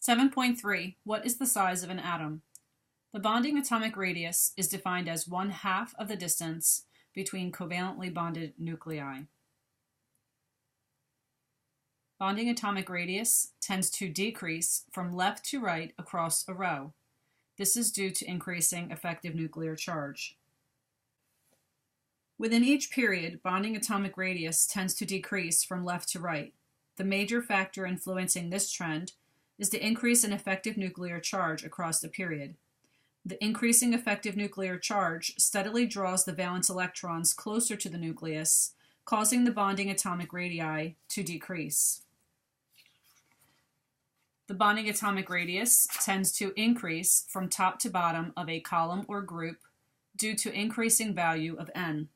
7.3. What is the size of an atom? The bonding atomic radius is defined as 1/2 of the distance between covalently bonded nuclei. Bonding atomic radius tends to decrease from left to right across a row. This is due to increasing effective nuclear charge. Within each period, bonding atomic radius tends to decrease from left to right. The major factor influencing this trend is the increase in effective nuclear charge across the period. The increasing effective nuclear charge steadily draws the valence electrons closer to the nucleus, causing the bonding atomic radii to decrease. The bonding atomic radius tends to increase from top to bottom of a column or group due to increasing value of n.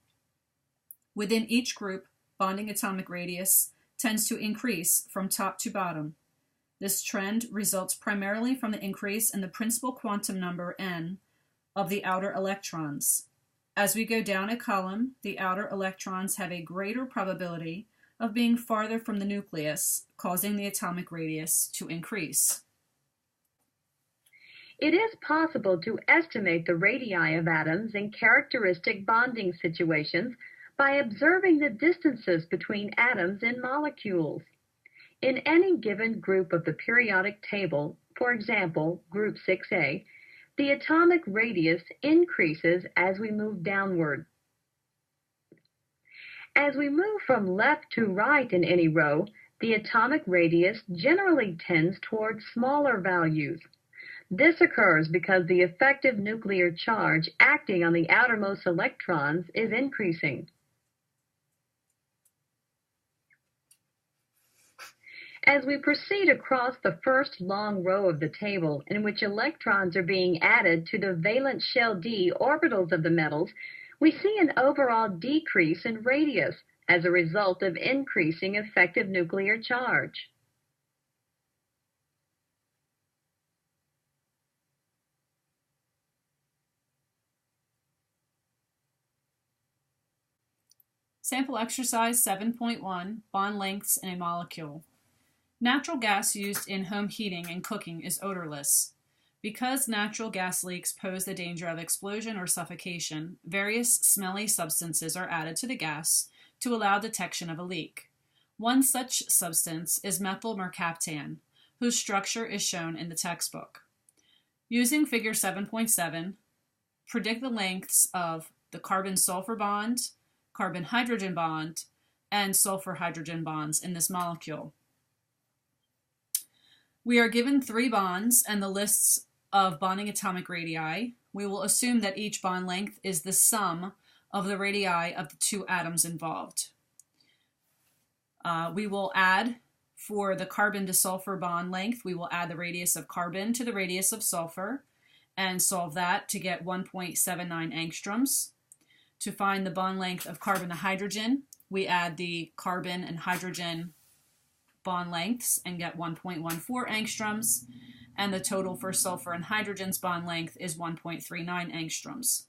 Within each group, bonding atomic radius tends to increase from top to bottom. This trend results primarily from the increase in the principal quantum number n of the outer electrons. As we go down a column, the outer electrons have a greater probability of being farther from the nucleus, causing the atomic radius to increase. It is possible to estimate the radii of atoms in characteristic bonding situations by observing the distances between atoms in molecules. In any given group of the periodic table, for example, group 6A, the atomic radius increases as we move downward. As we move from left to right in any row, the atomic radius generally tends toward smaller values. This occurs because the effective nuclear charge acting on the outermost electrons is increasing. As we proceed across the first long row of the table, in which electrons are being added to the valence shell d orbitals of the metals, we see an overall decrease in radius as a result of increasing effective nuclear charge. Sample exercise 7.1, bond lengths in a molecule. Natural gas used in home heating and cooking is odorless. Because natural gas leaks pose the danger of explosion or suffocation, various smelly substances are added to the gas to allow detection of a leak. One such substance is methyl mercaptan, whose structure is shown in the textbook. Using figure 7.7, predict the lengths of the carbon-sulfur bond, carbon-hydrogen bond, and sulfur-hydrogen bonds in this molecule. We are given 3 bonds and the lists of bonding atomic radii. We will assume that each bond length is the sum of the radii of the 2 atoms involved. We will add, for the carbon to sulfur bond length, we will add the radius of carbon to the radius of sulfur and solve that to get 1.79 angstroms. To find the bond length of carbon to hydrogen, we add the carbon and hydrogen bond lengths and get 1.14 angstroms, and the total for sulfur and hydrogen's bond length is 1.39 angstroms.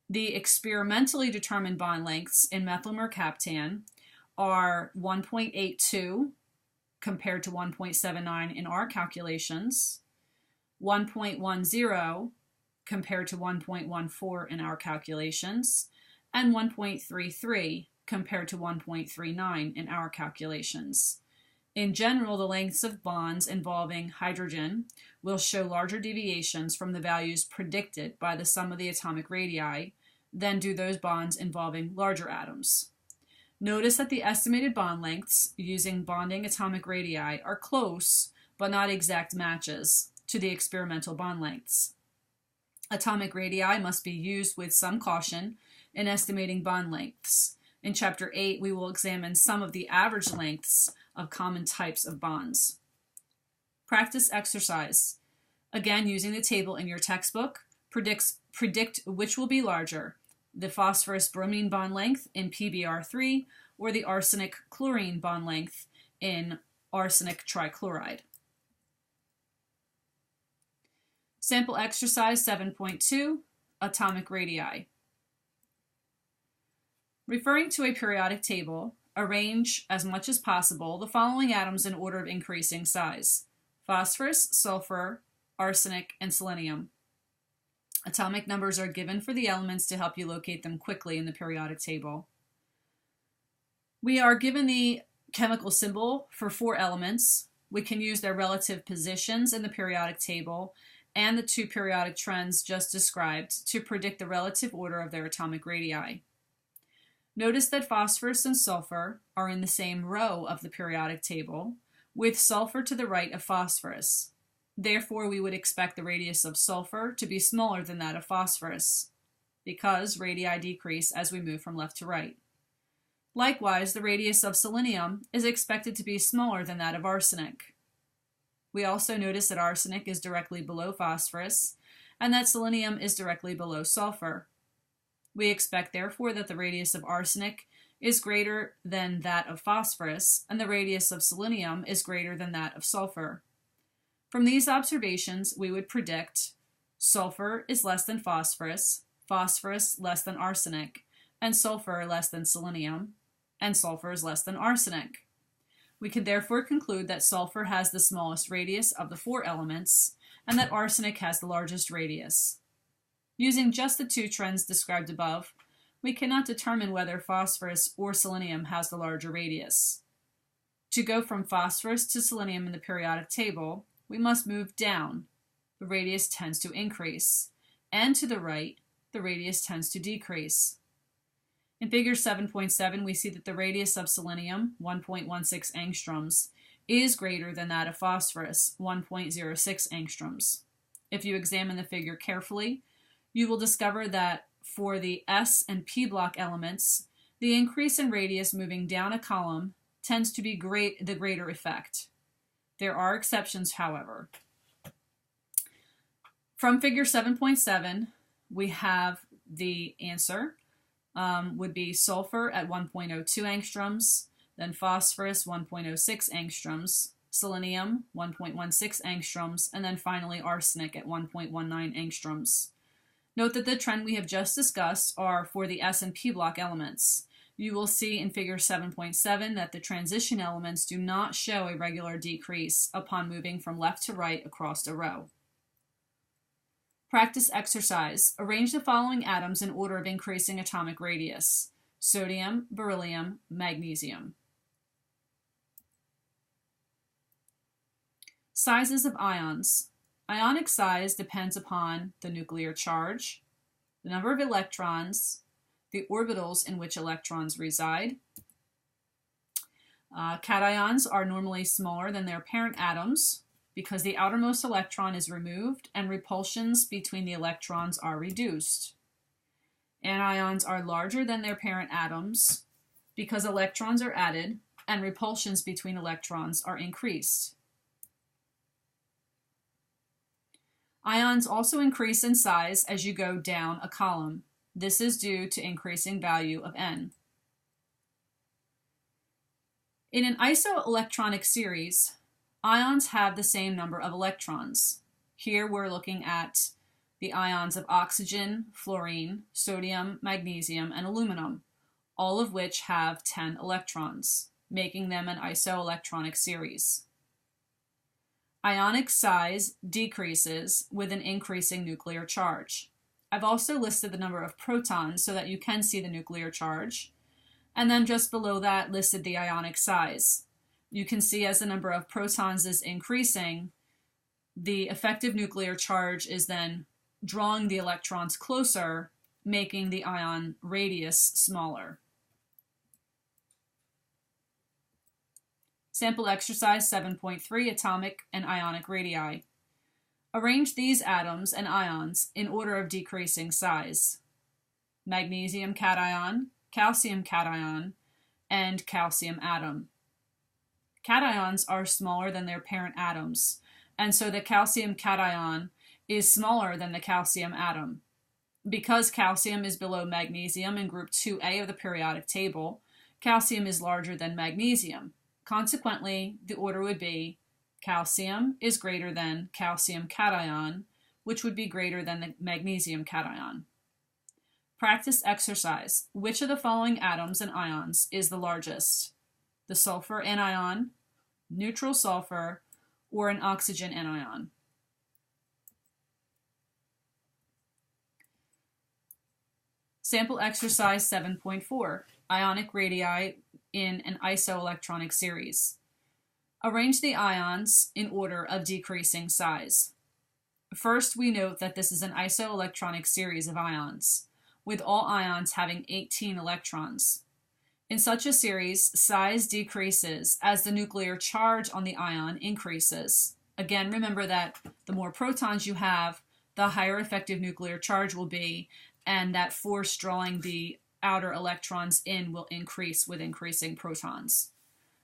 The experimentally determined bond lengths in methyl mercaptan are 1.82 compared to 1.79 in our calculations, 1.10 compared to 1.14 in our calculations, and 1.33 compared to 1.39 in our calculations. In general, the lengths of bonds involving hydrogen will show larger deviations from the values predicted by the sum of the atomic radii than do those bonds involving larger atoms. Notice that the estimated bond lengths using bonding atomic radii are close, but not exact matches to the experimental bond lengths. Atomic radii must be used with some caution in estimating bond lengths. In Chapter 8, we will examine some of the average lengths of common types of bonds. Practice exercise. Again, using the table in your textbook, predict which will be larger, the phosphorus-bromine bond length in PBr3 or the arsenic-chlorine bond length in arsenic trichloride. Sample exercise 7.2, atomic radii. Referring to a periodic table, arrange as much as possible the following atoms in order of increasing size: phosphorus, sulfur, arsenic, and selenium. Atomic numbers are given for the elements to help you locate them quickly in the periodic table. We are given the chemical symbol for 4 elements. We can use their relative positions in the periodic table and the 2 periodic trends just described to predict the relative order of their atomic radii. Notice that phosphorus and sulfur are in the same row of the periodic table, with sulfur to the right of phosphorus. Therefore, we would expect the radius of sulfur to be smaller than that of phosphorus, because radii decrease as we move from left to right. Likewise, the radius of selenium is expected to be smaller than that of arsenic. We also notice that arsenic is directly below phosphorus, and that selenium is directly below sulfur. We expect, therefore, that the radius of arsenic is greater than that of phosphorus, and the radius of selenium is greater than that of sulfur. From these observations, we would predict sulfur is less than phosphorus, phosphorus less than arsenic, and sulfur less than selenium, and sulfur is less than arsenic. We can therefore conclude that sulfur has the smallest radius of the 4 elements, and that arsenic has the largest radius. Using just the 2 trends described above, we cannot determine whether phosphorus or selenium has the larger radius. To go from phosphorus to selenium in the periodic table, we must move down. The radius tends to increase, and to the right, the radius tends to decrease. In figure 7.7, we see that the radius of selenium, 1.16 angstroms, is greater than that of phosphorus, 1.06 angstroms. If you examine the figure carefully, you will discover that for the S and P block elements, the increase in radius moving down a column tends to be the greater effect. There are exceptions, however. From figure 7.7, we have the answer. Would be sulfur at 1.02 angstroms, then phosphorus 1.06 angstroms, selenium 1.16 angstroms, and then finally arsenic at 1.19 angstroms. Note that the trend we have just discussed are for the S and P block elements. You will see in figure 7.7 that the transition elements do not show a regular decrease upon moving from left to right across a row. Practice exercise. Arrange the following atoms in order of increasing atomic radius: sodium, beryllium, magnesium. Sizes of ions. Ionic size depends upon the nuclear charge, the number of electrons, the orbitals in which electrons reside. Cations are normally smaller than their parent atoms, because the outermost electron is removed and repulsions between the electrons are reduced. Anions are larger than their parent atoms because electrons are added and repulsions between electrons are increased. Ions also increase in size as you go down a column. This is due to increasing value of N. In an isoelectronic series, ions have the same number of electrons. Here we're looking at the ions of oxygen, fluorine, sodium, magnesium, and aluminum, all of which have 10 electrons, making them an isoelectronic series. Ionic size decreases with an increasing nuclear charge. I've also listed the number of protons so that you can see the nuclear charge, and then just below that listed the ionic size. You can see as the number of protons is increasing, the effective nuclear charge is then drawing the electrons closer, making the ion radius smaller. Sample exercise 7.3, atomic and ionic radii. Arrange these atoms and ions in order of decreasing size: magnesium cation, calcium cation, and calcium atom. Cations are smaller than their parent atoms, and so the calcium cation is smaller than the calcium atom. Because calcium is below magnesium in group 2A of the periodic table, calcium is larger than magnesium. Consequently, the order would be calcium is greater than calcium cation, which would be greater than the magnesium cation. Practice exercise. Which of the following atoms and ions is the largest? The sulfur anion, neutral sulfur, or an oxygen anion. Sample exercise 7.4, ionic radii in an isoelectronic series. Arrange the ions in order of decreasing size. First, we note that this is an isoelectronic series of ions, with all ions having 18 electrons. In such a series, size decreases as the nuclear charge on the ion increases. Again, remember that the more protons you have, the higher effective nuclear charge will be, and that force drawing the outer electrons in will increase with increasing protons.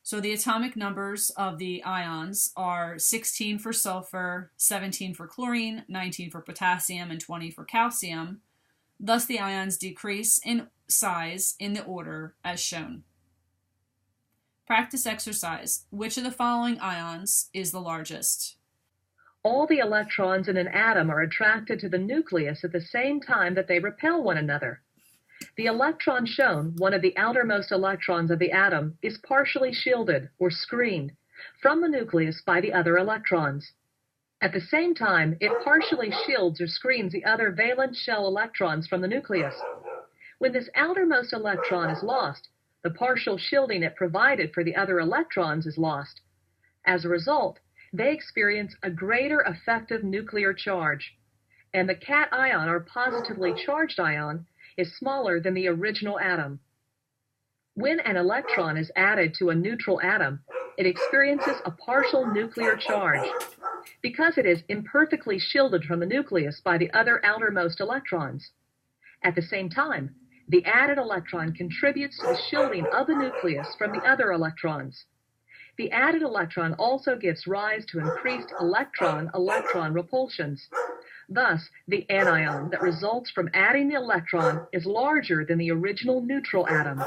So the atomic numbers of the ions are 16 for sulfur, 17 for chlorine, 19 for potassium, and 20 for calcium. Thus the ions decrease in size in the order as shown. Practice exercise. Which of the following ions is the largest? All the electrons in an atom are attracted to the nucleus at the same time that they repel one another. The electron shown, one of the outermost electrons of the atom, is partially shielded, or screened, from the nucleus by the other electrons. At the same time, it partially shields or screens the other valence shell electrons from the nucleus. When this outermost electron is lost, the partial shielding it provided for the other electrons is lost. As a result, they experience a greater effective nuclear charge, and the cation, or positively charged ion, is smaller than the original atom. When an electron is added to a neutral atom, it experiences a partial nuclear charge because it is imperfectly shielded from the nucleus by the other outermost electrons. At the same time, the added electron contributes to the shielding of the nucleus from the other electrons. The added electron also gives rise to increased electron-electron repulsions. Thus, the anion that results from adding the electron is larger than the original neutral atom.